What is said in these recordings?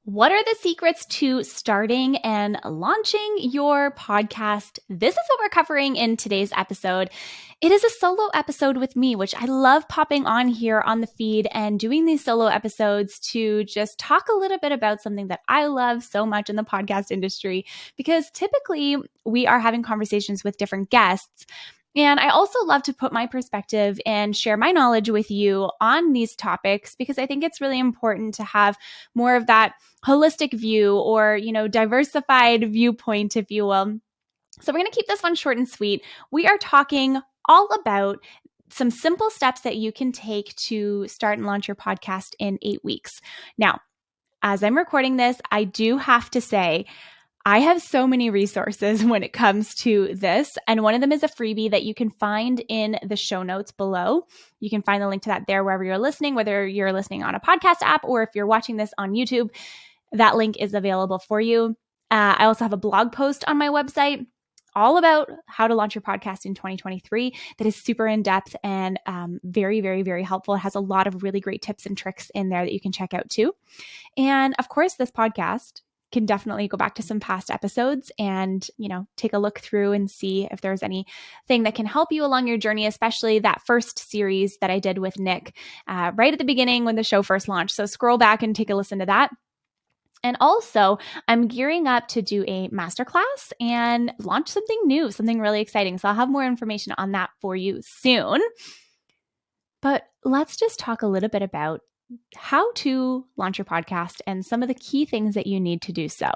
What are the secrets to starting and launching your podcast? This is what we're covering in today's episode. It is a solo episode with me, which I love popping on here on the feed and doing these solo episodes to just talk a little bit about something that I love so much in the podcast industry, because typically we are having conversations with different guests. And I also love to put my perspective and share my knowledge with you on these topics, because I think it's really important to have more of that holistic view or, diversified viewpoint, if you will. So we're going to keep this one short and sweet. We are talking all about some simple steps that you can take to start and launch your podcast in 8 weeks. Now, as I'm recording this, I do have to say, I have so many resources when it comes to this, and one of them is a freebie that you can find in the show notes below. You can find the link to that there wherever you're listening, whether you're listening on a podcast app or if you're watching this on YouTube, that link is available for you. I also have a blog post on my website all about how to launch your podcast in 2023 that is super in-depth and very, very, very helpful. It has a lot of really great tips and tricks in there that you can check out too. And of course, this podcast can definitely go back to some past episodes and, take a look through and see if there's anything that can help you along your journey, especially that first series that I did with Nick right at the beginning when the show first launched. So scroll back and take a listen to that. And also, I'm gearing up to do a masterclass and launch something new, something really exciting. So I'll have more information on that for you soon. But let's just talk a little bit about how to launch your podcast and some of the key things that you need to do so.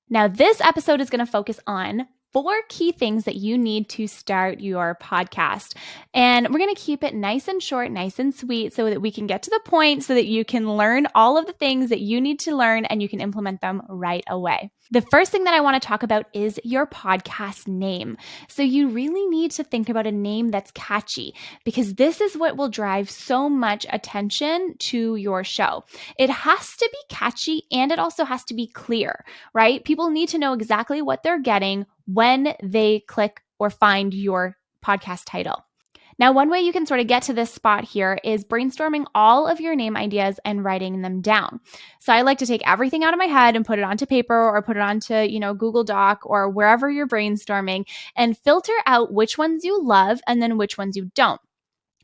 Now, this episode is going to focus on 4 key things that you need to start your podcast. And we're going to keep it nice and short, nice and sweet, so that we can get to the point so that you can learn all of the things that you need to learn and you can implement them right away. The first thing that I want to talk about is your podcast name. So you really need to think about a name that's catchy, because this is what will drive so much attention to your show. It has to be catchy and it also has to be clear, right? People need to know exactly what they're getting when they click or find your podcast title. Now, one way you can sort of get to this spot here is brainstorming all of your name ideas and writing them down. So I like to take everything out of my head and put it onto paper or put it onto, Google Doc or wherever you're brainstorming, and filter out which ones you love and then which ones you don't.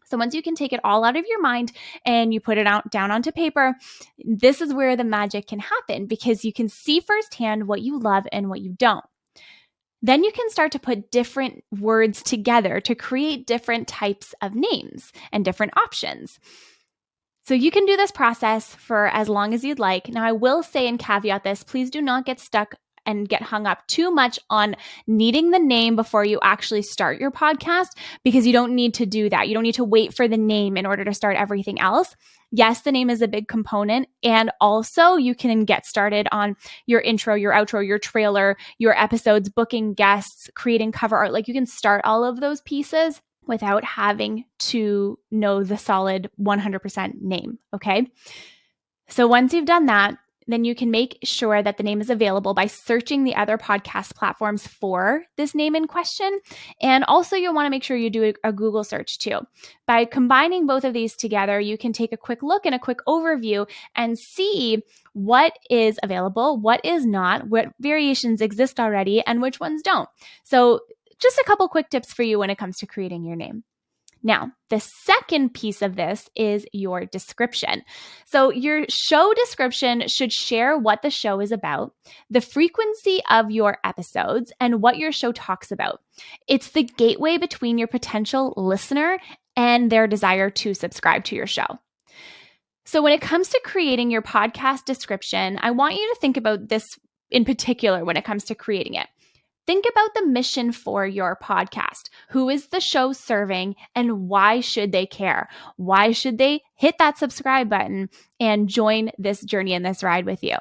So once you can take it all out of your mind and you put it down onto paper, this is where the magic can happen, because you can see firsthand what you love and what you don't. Then you can start to put different words together to create different types of names and different options. So you can do this process for as long as you'd like. Now, I will say and caveat this, please do not get stuck and get hung up too much on needing the name before you actually start your podcast, because you don't need to do that. You don't need to wait for the name in order to start everything else. Yes, the name is a big component. And also you can get started on your intro, your outro, your trailer, your episodes, booking guests, creating cover art. Like, you can start all of those pieces without having to know the solid 100% name. Okay. So once you've done that, then you can make sure that the name is available by searching the other podcast platforms for this name in question. And also, you'll want to make sure you do a Google search too. By combining both of these together, you can take a quick look and a quick overview and see what is available, what is not, what variations exist already, and which ones don't. So just a couple quick tips for you when it comes to creating your name. Now, the second piece of this is your description. So your show description should share what the show is about, the frequency of your episodes, and what your show talks about. It's the gateway between your potential listener and their desire to subscribe to your show. So when it comes to creating your podcast description, I want you to think about this in particular when it comes to creating it. Think about the mission for your podcast. Who is the show serving, and why should they care? Why should they hit that subscribe button and join this journey and this ride with you?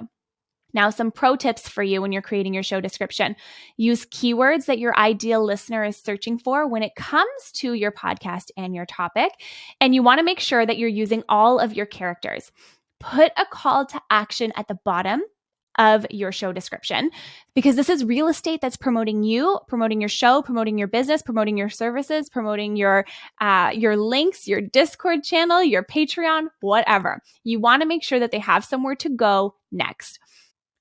Now, some pro tips for you when you're creating your show description. Use keywords that your ideal listener is searching for when it comes to your podcast and your topic. And you want to make sure that you're using all of your characters. Put a call to action at the bottom of your show description, because this is real estate that's promoting you, promoting your show, promoting your business, promoting your services, promoting your links, your Discord channel, your Patreon, whatever. You want to make sure that they have somewhere to go next.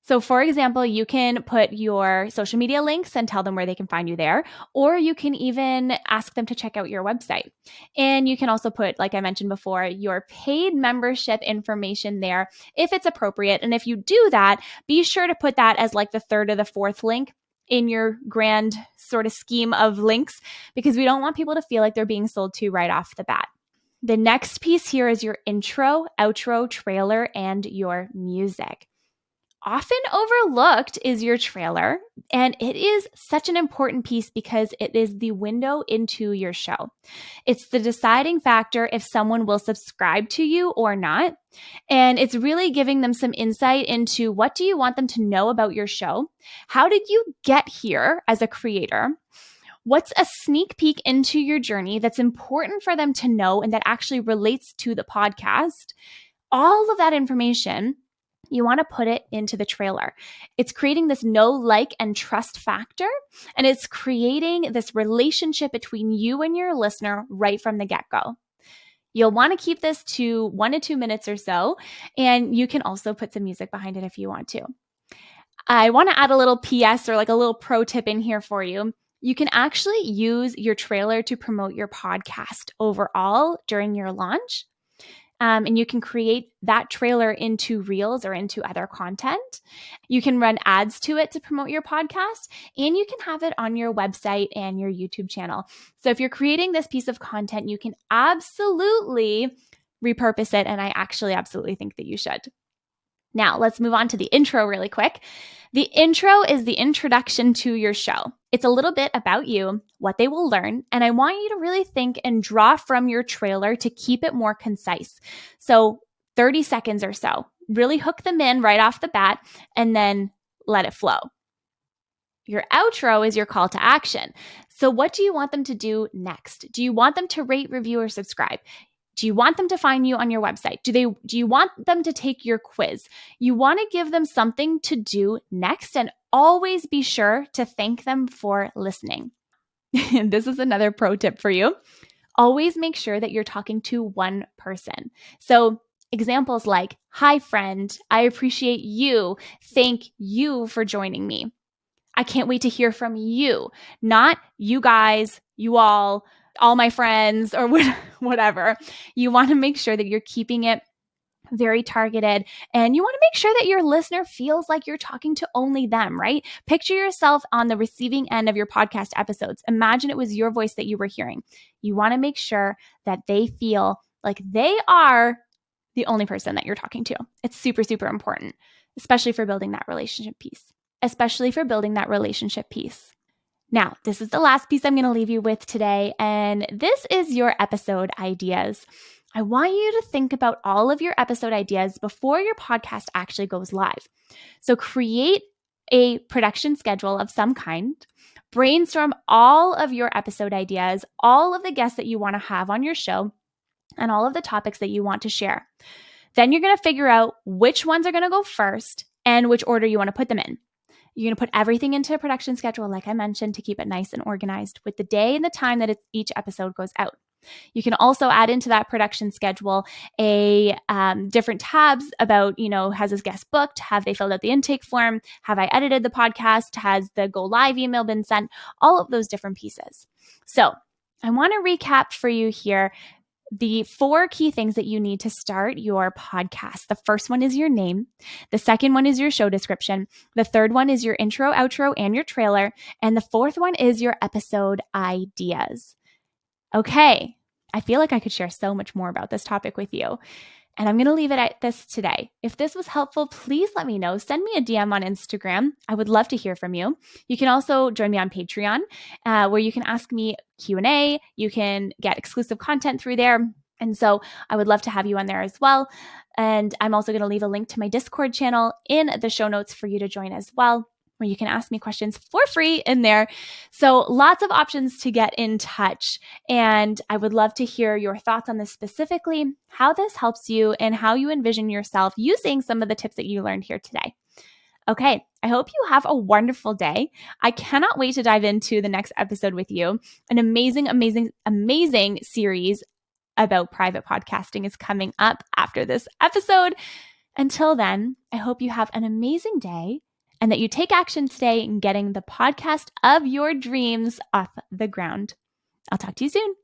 So for example, you can put your social media links and tell them where they can find you there, or you can even ask them to check out your website. And you can also put, like I mentioned before, your paid membership information there if it's appropriate. And if you do that, be sure to put that as like the third or the fourth link in your grand sort of scheme of links, because we don't want people to feel like they're being sold to right off the bat. The next piece here is your intro, outro, trailer, and your music. Often overlooked is your trailer, and it is such an important piece because it is the window into your show. It's the deciding factor if someone will subscribe to you or not, and it's really giving them some insight into what do you want them to know about your show? How did you get here as a creator? What's a sneak peek into your journey that's important for them to know and that actually relates to the podcast? All of that information, you want to put it into the trailer. It's creating this know, like, and trust factor, and it's creating this relationship between you and your listener right from the get-go. You'll want to keep this to 1 to 2 minutes or so, and you can also put some music behind it if you want to. I want to add a little PS or like a little pro tip in here for you. You can actually use your trailer to promote your podcast overall during your launch. And you can create that trailer into Reels or into other content. You can run ads to it to promote your podcast, and you can have it on your website and your YouTube channel. So if you're creating this piece of content, you can absolutely repurpose it, and I actually absolutely think that you should. Now, let's move on to the intro really quick. The intro is the introduction to your show. It's a little bit about you, what they will learn, and I want you to really think and draw from your trailer to keep it more concise. So 30 seconds or so. Really hook them in right off the bat and then let it flow. Your outro is your call to action. So what do you want them to do next? Do you want them to rate, review, or subscribe? Do you want them to find you on your website? Do you want them to take your quiz? You want to give them something to do next, and always be sure to thank them for listening. This is another pro tip for you. Always make sure that you're talking to one person. So examples like, "Hi friend, I appreciate you. Thank you for joining me. I can't wait to hear from you." Not you guys, you all my friends, or whatever. You want to make sure that you're keeping it very targeted, and you want to make sure that your listener feels like you're talking to only them, right? Picture yourself on the receiving end of your podcast episodes. Imagine it was your voice that you were hearing. You want to make sure that they feel like they are the only person that you're talking to. It's super, super important, especially for building that relationship piece. Now, this is the last piece I'm going to leave you with today, and this is your episode ideas. I want you to think about all of your episode ideas before your podcast actually goes live. So create a production schedule of some kind, brainstorm all of your episode ideas, all of the guests that you want to have on your show, and all of the topics that you want to share. Then you're going to figure out which ones are going to go first and which order you want to put them in. You're going to put everything into a production schedule, like I mentioned, to keep it nice and organized with the day and the time that each episode goes out. You can also add into that production schedule different tabs about, has this guest booked? Have they filled out the intake form? Have I edited the podcast? Has the go live email been sent? All of those different pieces. So I want to recap for you here the 4 key things that you need to start your podcast. The first one is your name. The second one is your show description. The third one is your intro, outro, and your trailer. And the fourth one is your episode ideas. Okay, I feel like I could share so much more about this topic with you. And I'm going to leave it at this today. If this was helpful, please let me know. Send me a DM on Instagram. I would love to hear from you. You can also join me on Patreon, where you can ask me Q&A. You can get exclusive content through there. And so I would love to have you on there as well. And I'm also going to leave a link to my Discord channel in the show notes for you to join as well, where you can ask me questions for free in there. So lots of options to get in touch. And I would love to hear your thoughts on this specifically, how this helps you, and how you envision yourself using some of the tips that you learned here today. Okay, I hope you have a wonderful day. I cannot wait to dive into the next episode with you. An amazing, amazing, amazing series about private podcasting is coming up after this episode. Until then, I hope you have an amazing day and that you take action today in getting the podcast of your dreams off the ground. I'll talk to you soon.